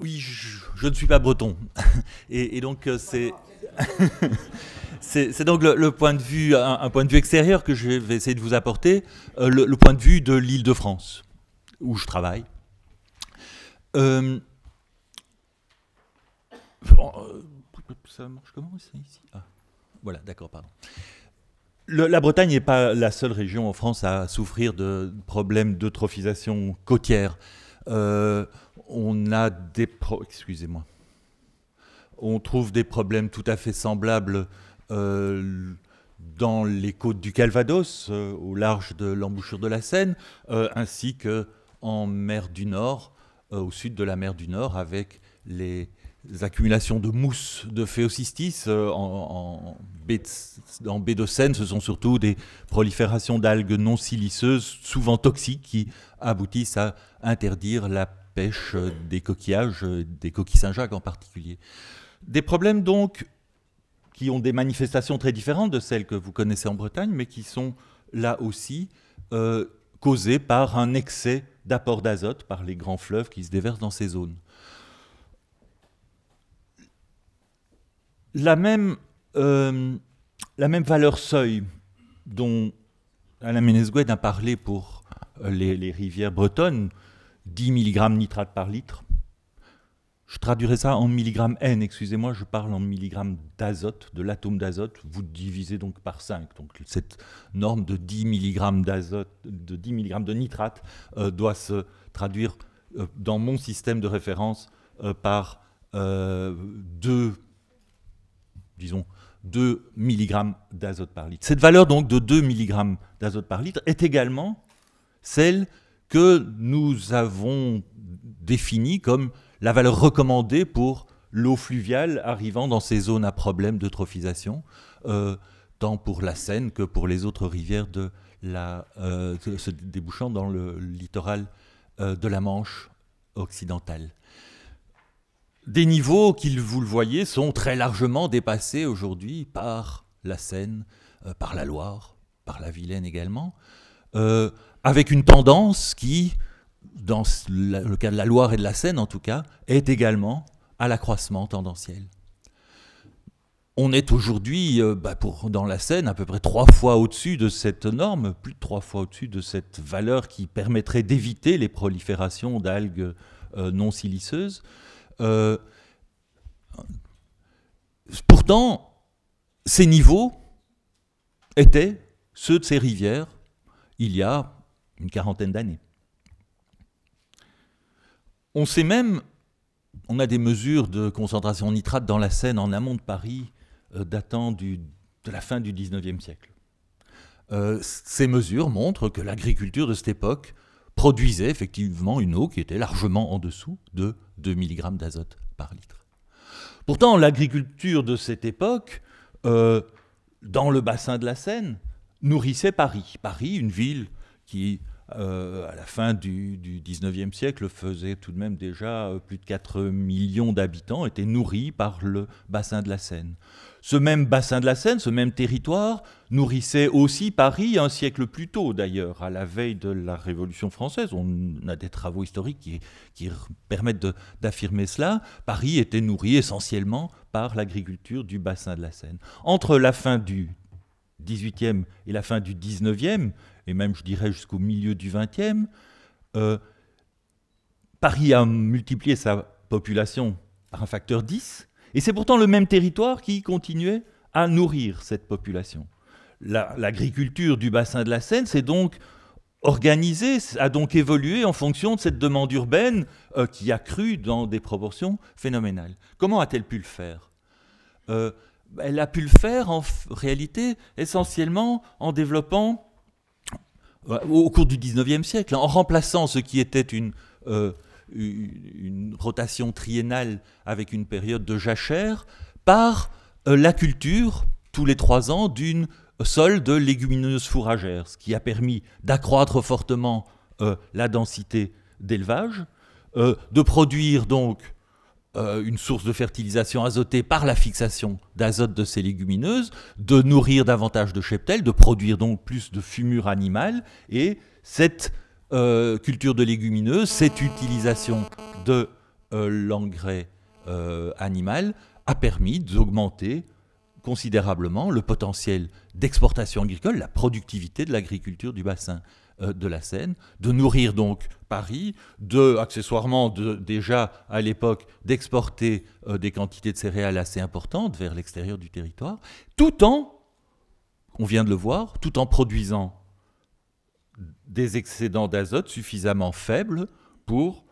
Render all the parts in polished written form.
Oui, je ne suis pas breton. Et donc, c'est donc le point de vue, un point de vue extérieur que je vais essayer de vous apporter, le point de vue de l'Île-de-France, où je travaille. Euh, Ça marche comment ça, ici? Voilà, d'accord, pardon. La Bretagne n'est pas la seule région en France à souffrir de problèmes d'eutrophisation côtière. Euh, on a excusez-moi. On trouve des problèmes tout à fait semblables euh, dans les côtes du Calvados, au large de l'embouchure de la Seine, ainsi que en mer du Nord, au sud de la mer du Nord, avec les accumulations de mousse de Phéocistis en baie de Seine. Ce sont surtout des proliférations d'algues non siliceuses, souvent toxiques, qui aboutissent à interdire la pêche des coquillages, des coquilles Saint-Jacques en particulier. Des problèmes donc qui ont des manifestations très différentes de celles que vous connaissez en Bretagne, mais qui sont là aussi causés par un excès d'apport d'azote par les grands fleuves qui se déversent dans ces zones. La même, euh, la même valeur seuil dont Alain Ménesgued a parlé pour les rivières bretonnes, 10 mg nitrate par litre. Je traduirai ça en milligrammes N, excusez-moi, je parle en milligrammes d'azote, de l'atome d'azote, vous divisez donc par 5. Donc cette norme de 10 mg d'azote, de 10 mg de nitrate doit se traduire dans mon système de référence par 2, disons, 2 mg d'azote par litre. Cette valeur donc de 2 mg d'azote par litre est également celle que nous avons définie comme la valeur recommandée pour l'eau fluviale arrivant dans ces zones à problème d'eutrophisation, tant pour la Seine que pour les autres rivières se débouchant dans le littoral de la Manche occidentale. Des niveaux qui, vous le voyez, sont très largement dépassés aujourd'hui par la Seine, par la Loire, par la Vilaine également, avec une tendance qui, dans le cas de la Loire et de la Seine en tout cas, est également à l'accroissement tendanciel. On est aujourd'hui, dans la Seine, à peu près 3 fois au-dessus de cette norme, plus de 3 fois au-dessus de cette valeur qui permettrait d'éviter les proliférations d'algues non siliceuses. Pourtant, ces niveaux étaient ceux de ces rivières il y a une quarantaine d'années. On sait même, on a des mesures de concentration en nitrate dans la Seine en amont de Paris datant de la fin du XIXe siècle. Ces mesures montrent que l'agriculture de cette époque produisait effectivement une eau qui était largement en dessous de 2 mg d'azote par litre. Pourtant, l'agriculture de cette époque, dans le bassin de la Seine, nourrissait Paris. Paris, une ville qui, à la fin du XIXe siècle, faisait tout de même déjà plus de 4 millions d'habitants, était nourrie par le bassin de la Seine. Ce même bassin de la Seine, ce même territoire, nourrissait aussi Paris un siècle plus tôt d'ailleurs, à la veille de la Révolution française. On a des travaux historiques qui permettent d'affirmer cela. Paris était nourri essentiellement par l'agriculture du bassin de la Seine. Entre la fin du XVIIIe et la fin du XIXe, et même je dirais jusqu'au milieu du XXe, Paris a multiplié sa population par un facteur 10, et c'est pourtant le même territoire qui continuait à nourrir cette population. L'agriculture du bassin de la Seine s'est donc organisée, a donc évolué en fonction de cette demande urbaine qui a cru dans des proportions phénoménales. Comment a-t-elle pu le faire ? Elle a pu le faire en réalité essentiellement en développant, au cours du XIXe siècle, en remplaçant ce qui était une rotation triennale avec une période de jachère par la culture, tous les 3 ans, d'une sol de légumineuses fourragères, ce qui a permis d'accroître fortement la densité d'élevage, de produire donc une source de fertilisation azotée par la fixation d'azote de ces légumineuses, de nourrir davantage de cheptels, de produire donc plus de fumure animale, et cette culture de légumineuses, cette utilisation de l'engrais animal a permis d'augmenter considérablement le potentiel d'exportation agricole, la productivité de l'agriculture du bassin de la Seine, de nourrir donc Paris, accessoirement déjà à l'époque d'exporter des quantités de céréales assez importantes vers l'extérieur du territoire, tout en, on vient de le voir, tout en produisant des excédents d'azote suffisamment faibles pour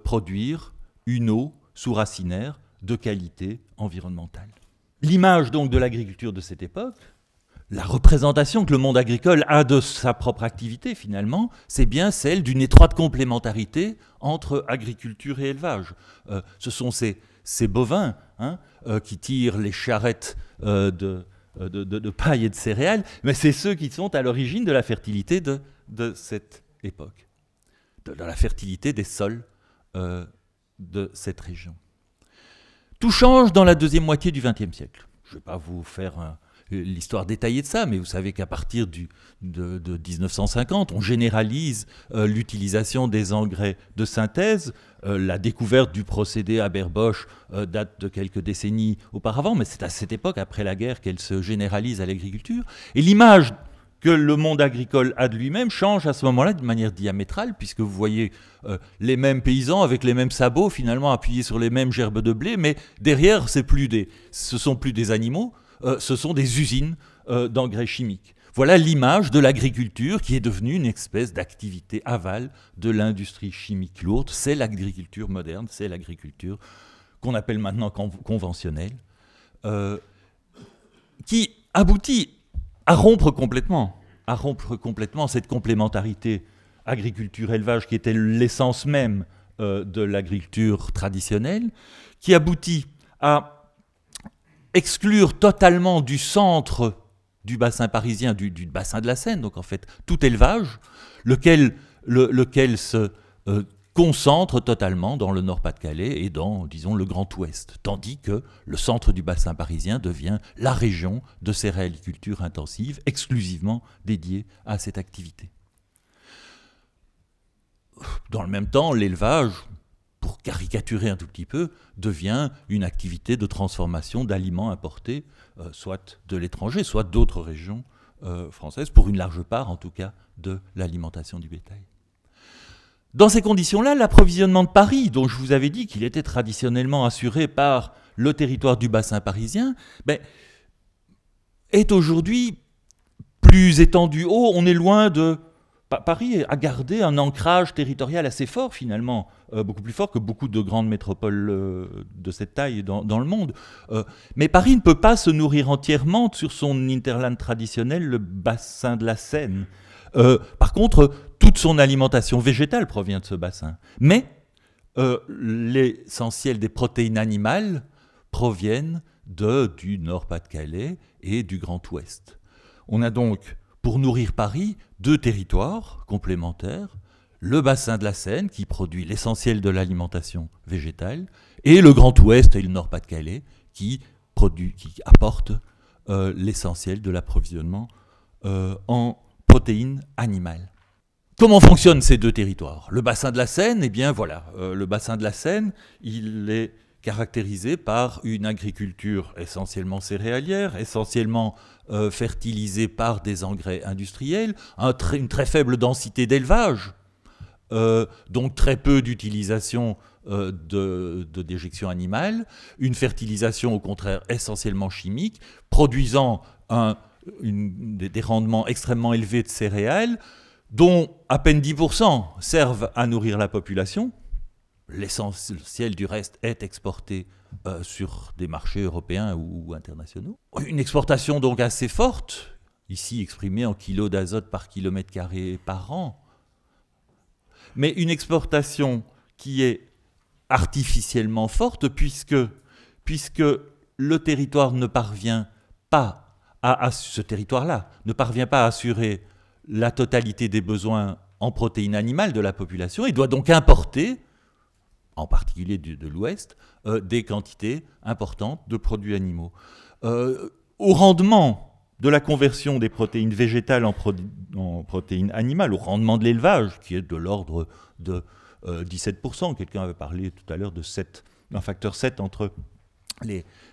produire une eau sous-racinaire de qualité environnementale. L'image donc de l'agriculture de cette époque, la représentation que le monde agricole a de sa propre activité finalement, c'est bien celle d'une étroite complémentarité entre agriculture et élevage. Ce sont ces bovins qui tirent les charrettes de paille et de céréales, mais c'est ceux qui sont à l'origine de la fertilité de cette époque, de la fertilité des sols de cette région. Tout change dans la deuxième moitié du XXe siècle. Je ne vais pas vous faire l'histoire détaillée de ça, mais vous savez qu'à partir de 1950, on généralise l'utilisation des engrais de synthèse. La découverte du procédé Haber-Bosch date de quelques décennies auparavant, mais c'est à cette époque, après la guerre, qu'elle se généralise à l'agriculture. Et l'image que le monde agricole a de lui-même change à ce moment-là d'une manière diamétrale, puisque vous voyez les mêmes paysans avec les mêmes sabots, finalement appuyés sur les mêmes gerbes de blé, mais derrière, ce sont plus des animaux, ce sont des usines d'engrais chimiques. Voilà l'image de l'agriculture qui est devenue une espèce d'activité aval de l'industrie chimique lourde. C'est l'agriculture moderne, c'est l'agriculture qu'on appelle maintenant conventionnelle, qui aboutit à rompre complètement cette complémentarité agriculture-élevage qui était l'essence même de l'agriculture traditionnelle, qui aboutit à exclure totalement du centre du bassin parisien, du bassin de la Seine, donc en fait tout élevage, lequel se concentre totalement dans le Nord-Pas-de-Calais et dans, disons, le Grand Ouest, tandis que le centre du bassin parisien devient la région de céréaliculture intensive, exclusivement dédiée à cette activité. Dans le même temps, l'élevage, pour caricaturer un tout petit peu, devient une activité de transformation d'aliments importés, soit de l'étranger, soit d'autres régions françaises, pour une large part en tout cas de l'alimentation du bétail. Dans ces conditions-là, l'approvisionnement de Paris, dont je vous avais dit qu'il était traditionnellement assuré par le territoire du bassin parisien, est aujourd'hui plus étendu. On est loin de... Paris a gardé un ancrage territorial assez fort finalement, beaucoup plus fort que beaucoup de grandes métropoles de cette taille dans le monde. Mais Paris ne peut pas se nourrir entièrement sur son hinterland traditionnel, le bassin de la Seine. Par contre, toute son alimentation végétale provient de ce bassin. Mais l'essentiel des protéines animales proviennent du Nord-Pas-de-Calais et du Grand Ouest. On a donc, pour nourrir Paris, deux territoires complémentaires, le bassin de la Seine, qui produit l'essentiel de l'alimentation végétale, et le Grand Ouest et le Nord-Pas-de-Calais, qui apportent l'essentiel de l'approvisionnement en protéines animales. Comment fonctionnent ces deux territoires? Le bassin de la Seine, eh bien voilà, le bassin de la Seine, il est caractérisé par une agriculture essentiellement céréalière, essentiellement fertilisée par des engrais industriels, une très faible densité d'élevage, donc très peu d'utilisation de déjection animale, une fertilisation au contraire essentiellement chimique, produisant des rendements extrêmement élevés de céréales, dont à peine 10% servent à nourrir la population. L'essentiel du reste est exporté sur des marchés européens ou internationaux. Une exportation donc assez forte, ici exprimée en kilos d'azote par kilomètre carré par an, mais une exportation qui est artificiellement forte puisque le territoire ne parvient pas ce territoire-là ne parvient pas à assurer la totalité des besoins en protéines animales de la population et doit donc importer, en particulier de l'Ouest, des quantités importantes de produits animaux. Au rendement de la conversion des protéines végétales en protéines animales, au rendement de l'élevage, qui est de l'ordre de 17%. Quelqu'un avait parlé tout à l'heure d'un facteur 7 entre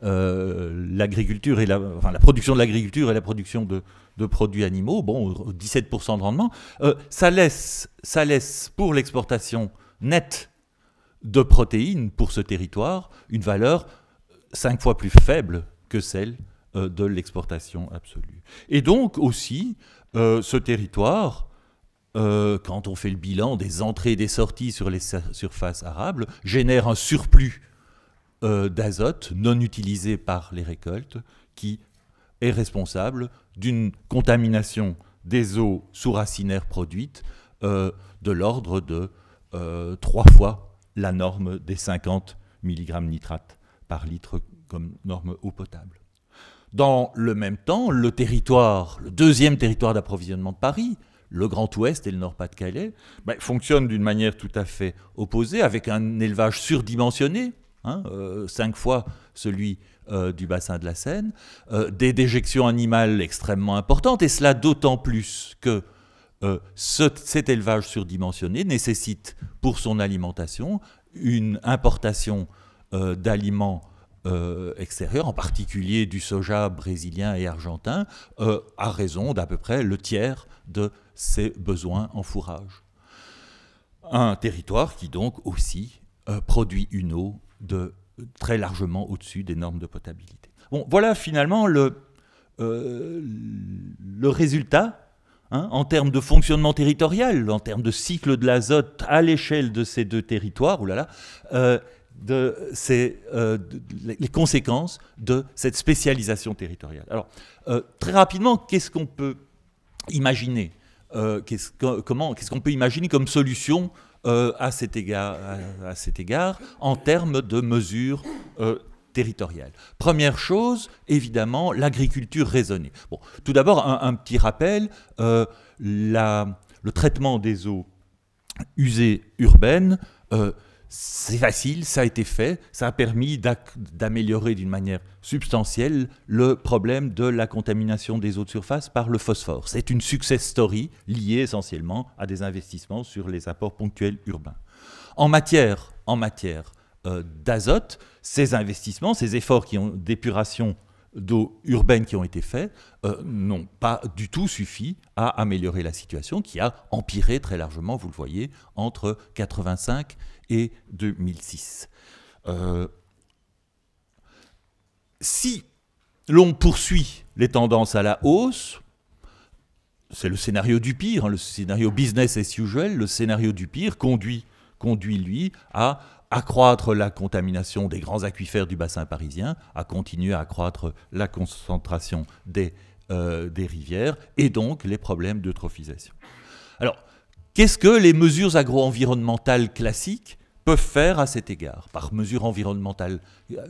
l'agriculture et la production de l'agriculture et la production de produits animaux. Bon, 17% de rendement. Ça laisse pour l'exportation nette de protéines pour ce territoire une valeur 5 fois plus faible que celle de l'exportation absolue. Et donc aussi, ce territoire, quand on fait le bilan des entrées et des sorties sur les surfaces arables, génère un surplus d'azote non utilisé par les récoltes qui est responsable d'une contamination des eaux sous-racinaires produites de l'ordre de 3 fois la norme des 50 mg nitrate par litre comme norme eau potable. Dans le même temps, le deuxième territoire d'approvisionnement de Paris, le Grand Ouest et le Nord-Pas-de-Calais, fonctionnent d'une manière tout à fait opposée, avec un élevage surdimensionné, 5 fois celui du bassin de la Seine, des déjections animales extrêmement importantes, et cela d'autant plus que cet élevage surdimensionné nécessite pour son alimentation une importation d'aliments extérieurs, en particulier du soja brésilien et argentin, à raison d'à peu près le tiers de ses besoins en fourrage. Un territoire qui donc aussi produit une eau très largement au-dessus des normes de potabilité. Bon, voilà finalement le résultat en termes de fonctionnement territorial, en termes de cycle de l'azote à l'échelle de ces deux territoires, les conséquences de cette spécialisation territoriale. Alors, très rapidement, qu'est-ce qu'on peut imaginer qu'est-ce qu'on peut imaginer comme solution à cet égard en termes de mesures territoriales? Première chose, évidemment, l'agriculture raisonnée. Bon, tout d'abord, un petit rappel, le traitement des eaux usées urbaines, c'est facile, ça a été fait, ça a permis d'améliorer d'une manière substantielle le problème de la contamination des eaux de surface par le phosphore. C'est une success story liée essentiellement à des investissements sur les apports ponctuels urbains. En matière d'azote, ces investissements, ces efforts d'épuration d'eau urbaine qui ont été faits n'ont pas du tout suffi à améliorer la situation qui a empiré très largement, vous le voyez, entre 1985 et 2006. Si l'on poursuit les tendances à la hausse, c'est le scénario du pire, le scénario business as usual, le scénario du pire conduit lui à accroître la contamination des grands aquifères du bassin parisien, à continuer à accroître la concentration des rivières et donc les problèmes d'eutrophisation. Alors, qu'est-ce que les mesures agro-environnementales classiques peuvent faire à cet égard? Par mesures environnementales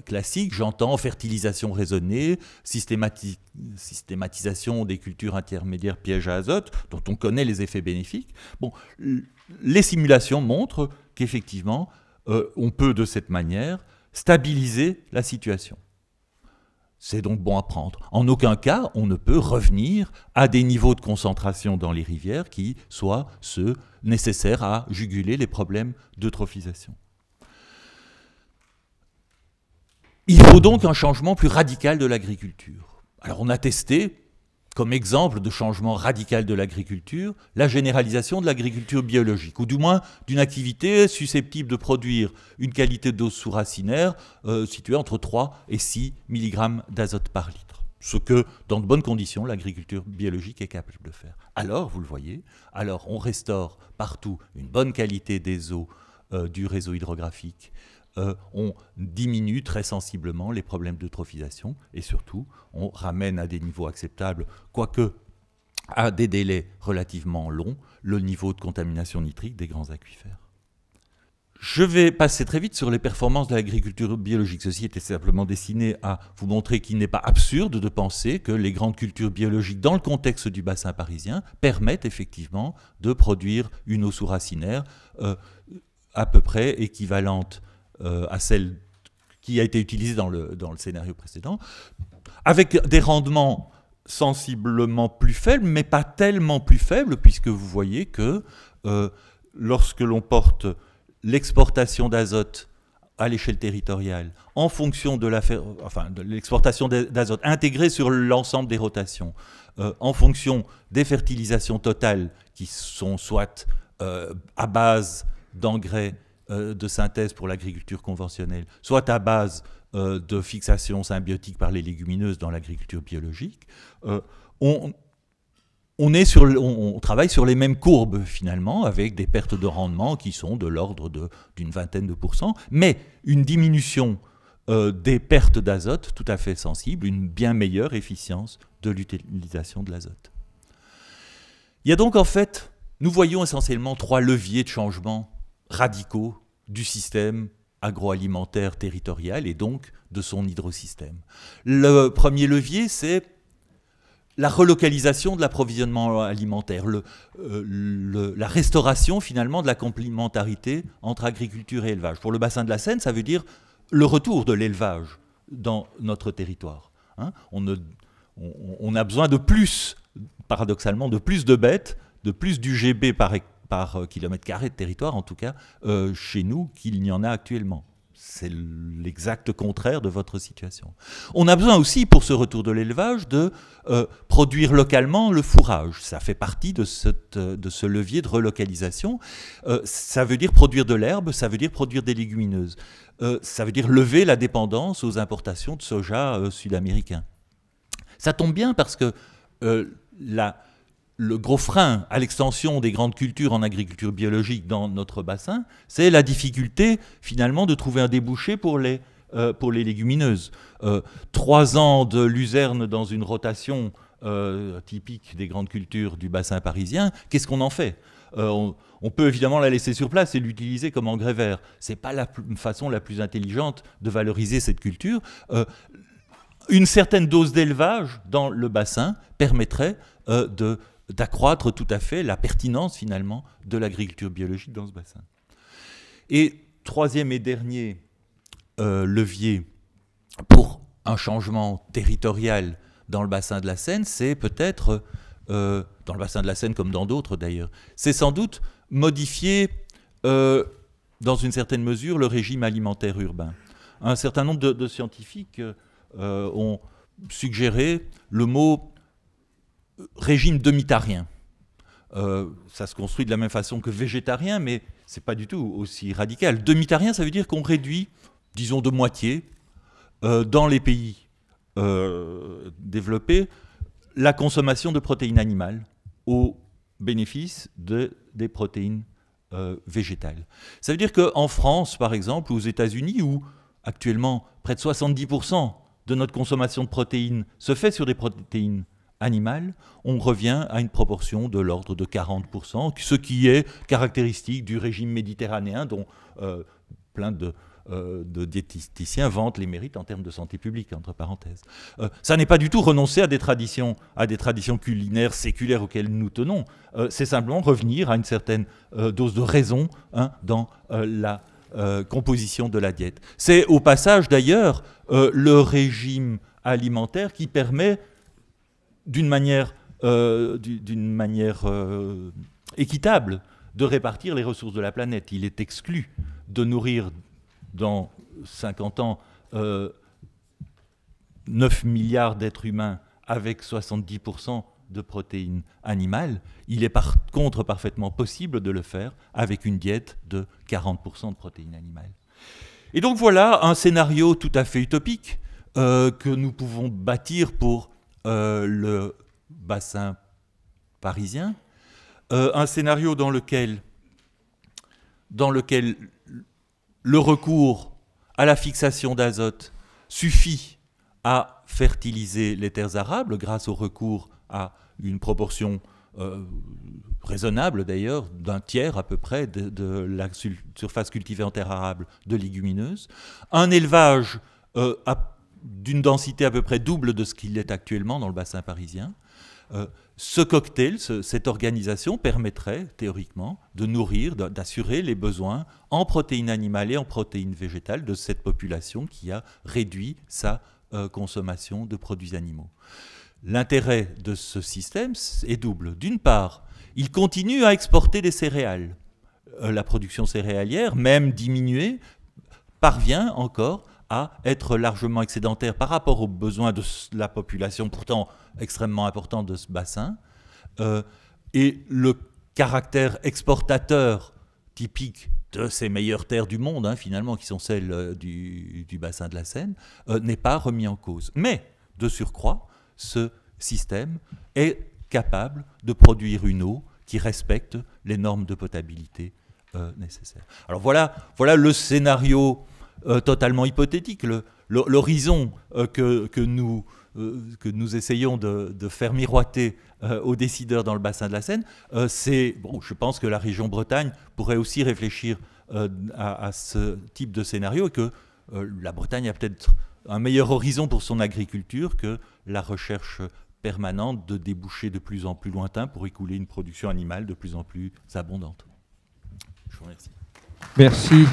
classiques, j'entends fertilisation raisonnée, systématisation des cultures intermédiaires pièges à azote, dont on connaît les effets bénéfiques. Bon, les simulations montrent qu'effectivement, on peut de cette manière stabiliser la situation. C'est donc bon à prendre. En aucun cas, on ne peut revenir à des niveaux de concentration dans les rivières qui soient ceux nécessaires à juguler les problèmes d'eutrophisation. Il faut donc un changement plus radical de l'agriculture. Alors on a testé, comme exemple de changement radical de l'agriculture, la généralisation de l'agriculture biologique, ou du moins d'une activité susceptible de produire une qualité d'eau sous-racinaire située entre 3 et 6 mg d'azote par litre. Ce que, dans de bonnes conditions, l'agriculture biologique est capable de faire. Alors, vous le voyez, on restaure partout une bonne qualité des eaux du réseau hydrographique, on diminue très sensiblement les problèmes d'eutrophisation et surtout, on ramène à des niveaux acceptables, quoique à des délais relativement longs, le niveau de contamination nitrique des grands aquifères. Je vais passer très vite sur les performances de l'agriculture biologique. Ceci était simplement destiné à vous montrer qu'il n'est pas absurde de penser que les grandes cultures biologiques, dans le contexte du bassin parisien, permettent effectivement de produire une eau sous-racinaire à peu près équivalente à celle qui a été utilisée dans le scénario précédent, avec des rendements sensiblement plus faibles, mais pas tellement plus faibles, puisque vous voyez que lorsque l'on porte l'exportation d'azote à l'échelle territoriale, en fonction de l'exportation d'azote intégrée sur l'ensemble des rotations, en fonction des fertilisations totales qui sont soit à base d'engrais de synthèse pour l'agriculture conventionnelle, soit à base de fixation symbiotique par les légumineuses dans l'agriculture biologique, on travaille sur les mêmes courbes finalement, avec des pertes de rendement qui sont de l'ordre d'une vingtaine de pourcents, mais une diminution des pertes d'azote tout à fait sensible, une bien meilleure efficience de l'utilisation de l'azote. Il y a donc en fait, nous voyons essentiellement 3 leviers de changement radicaux du système agroalimentaire territorial et donc de son hydrosystème. Le premier levier, c'est la relocalisation de l'approvisionnement alimentaire, la restauration finalement de la complémentarité entre agriculture et élevage. Pour le bassin de la Seine, ça veut dire le retour de l'élevage dans notre territoire. Hein, on a besoin de plus, paradoxalement, de plus de bêtes, de plus d'UGB par kilomètre carré de territoire, en tout cas, chez nous, qu'il n'y en a actuellement. C'est l'exact contraire de votre situation. On a besoin aussi, pour ce retour de l'élevage, de produire localement le fourrage. Ça fait partie de ce levier de relocalisation. Ça veut dire produire de l'herbe, ça veut dire produire des légumineuses. Ça veut dire lever la dépendance aux importations de soja sud-américain. Ça tombe bien parce que le gros frein à l'extension des grandes cultures en agriculture biologique dans notre bassin, c'est la difficulté finalement de trouver un débouché pour les légumineuses. 3 ans de luzerne dans une rotation typique des grandes cultures du bassin parisien, qu'est-ce qu'on en fait ? On peut évidemment la laisser sur place et l'utiliser comme engrais vert. Ce n'est pas la façon la plus intelligente de valoriser cette culture. Une certaine dose d'élevage dans le bassin permettrait d'accroître tout à fait la pertinence finalement de l'agriculture biologique dans ce bassin. Et troisième et dernier levier pour un changement territorial dans le bassin de la Seine, c'est peut-être, dans le bassin de la Seine comme dans d'autres d'ailleurs, c'est sans doute modifier dans une certaine mesure le régime alimentaire urbain. Un certain nombre de scientifiques ont suggéré le mot régime demitarien. Ça se construit de la même façon que végétarien, mais ce n'est pas du tout aussi radical. Demitarien, ça veut dire qu'on réduit, disons de moitié, dans les pays développés, la consommation de protéines animales au bénéfice des protéines végétales. Ça veut dire qu'en France, par exemple, ou aux États-Unis, où actuellement près de 70% de notre consommation de protéines se fait sur des protéines animales, on revient à une proportion de l'ordre de 40%, ce qui est caractéristique du régime méditerranéen dont plein de diététiciens vantent les mérites en termes de santé publique, entre parenthèses. Ça n'est pas du tout renoncer à des traditions culinaires séculaires auxquelles nous tenons, c'est simplement revenir à une certaine dose de raison dans la composition de la diète. C'est au passage d'ailleurs le régime alimentaire qui permet d'une manière équitable de répartir les ressources de la planète. Il est exclu de nourrir dans 50 ans 9 milliards d'êtres humains avec 70% de protéines animales. Il est par contre parfaitement possible de le faire avec une diète de 40% de protéines animales. Et donc voilà un scénario tout à fait utopique que nous pouvons bâtir pour le bassin parisien, un scénario dans lequel le recours à la fixation d'azote suffit à fertiliser les terres arables grâce au recours à une proportion raisonnable d'ailleurs, d'un tiers à peu près de la surface cultivée en terre arable de légumineuses, un élevage d'une densité à peu près double de ce qu'il est actuellement dans le bassin parisien. Ce cocktail, cette organisation permettrait théoriquement de nourrir, d'assurer les besoins en protéines animales et en protéines végétales de cette population qui a réduit sa consommation de produits animaux. L'intérêt de ce système est double. D'une part, il continue à exporter des céréales. la production céréalière, même diminuée, parvient encore à être largement excédentaire par rapport aux besoins de la population, pourtant extrêmement important de ce bassin. Et le caractère exportateur typique de ces meilleures terres du monde, hein, finalement, qui sont celles du bassin de la Seine, n'est pas remis en cause. Mais, de surcroît, ce système est capable de produire une eau qui respecte les normes de potabilité nécessaires. Alors voilà le scénario totalement hypothétique, l'horizon que nous essayons de faire miroiter aux décideurs dans le bassin de la Seine. Je pense que la région Bretagne pourrait aussi réfléchir à ce type de scénario, et que la Bretagne a peut-être un meilleur horizon pour son agriculture que la recherche permanente de débouchés de plus en plus lointains pour écouler une production animale de plus en plus abondante. Je vous remercie. Merci.